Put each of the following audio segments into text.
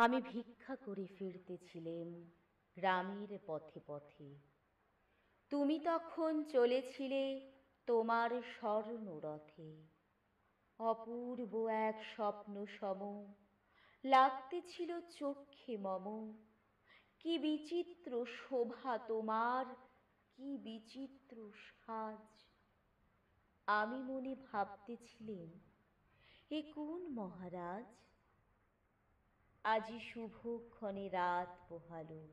আমি ভিক্ষা করে ফিরতেছিলেম গ্রামের পথে পথে। তুমি তখন চলেছিলে তোমার স্বর্ণরথে। অপূর্ব এক স্বপ্ন সম লাগতেছিল চক্ষে মম। কি বিচিত্র শোভা তোমার, কি বিচিত্র সাজ। আমি মনে ভাবতেছিলেম, এ কোন মহারাজ? আজি শুভক্ষণে রাত পোহালো।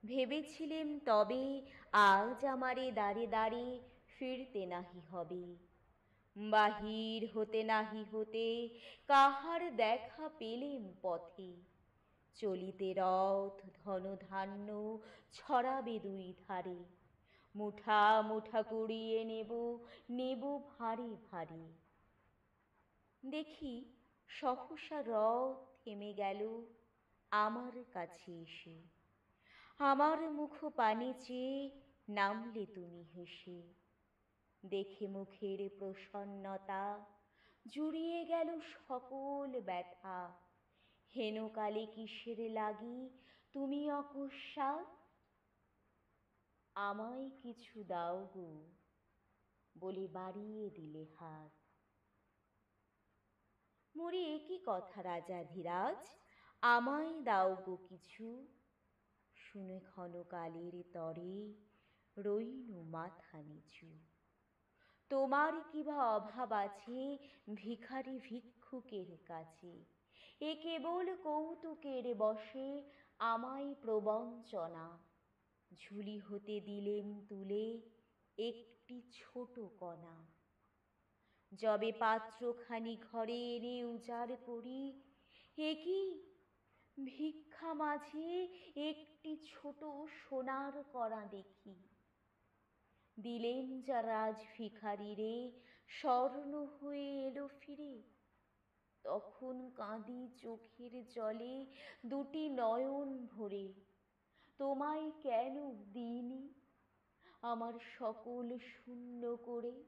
ভেবেছিলেম তবে আজ আমারে দ্বারে দ্বারে ফিরতে নাহি হবে। বাহির হতে নাহি হতে কাহার দেখা পেলেম পথে। চলিতে রথ ধনধান্য ছড়াবে দুই ধারে। মুঠা মুঠা কুড়িয়ে নেব, নেব ভারে ভারে। দেখি সহসা রথ থেমে গেল আমার কাছে এসে। আমার মুখ পানে চেয়ে নামলে তুমি হেসে। দেখে মুখের প্রসন্নতা জুড়িয়ে গেল সকল ব্যথা। হেন কালে কিসের লাগি তুমি অকস্মাৎ? আমায় কিছু দাও গো বলে বাড়িয়ে দিলে হাত। মোরে এ কি কথা রাজাধিরাজ, আমায় দাও গো কিছু। শুনে ক্ষণকালের তরে রইনু মাথা নিচু। তোমার কিবা অভাব আছে ভিখারি ভিক্ষুকের কাছে? এ কেবল কৌতুকের বশে আমায় প্রবঞ্চনা। ঝুলি হতে দিলেম তুলে একটি ছোট কণা। যবে পাত্রখানি ঘরে এনে উজাড় করি, এ কি ভিক্ষা মাঝে একটি ছোট সোনার কণা দেখি। দিলেম যা রাজ ভিখারিরে স্বর্ণ হয়ে এলো ফিরে। তখন কাঁদি চোখের জলে দুটি নয়ন ভরে। তোমায় কেন দিইনি আমার সকল শূন্য করে?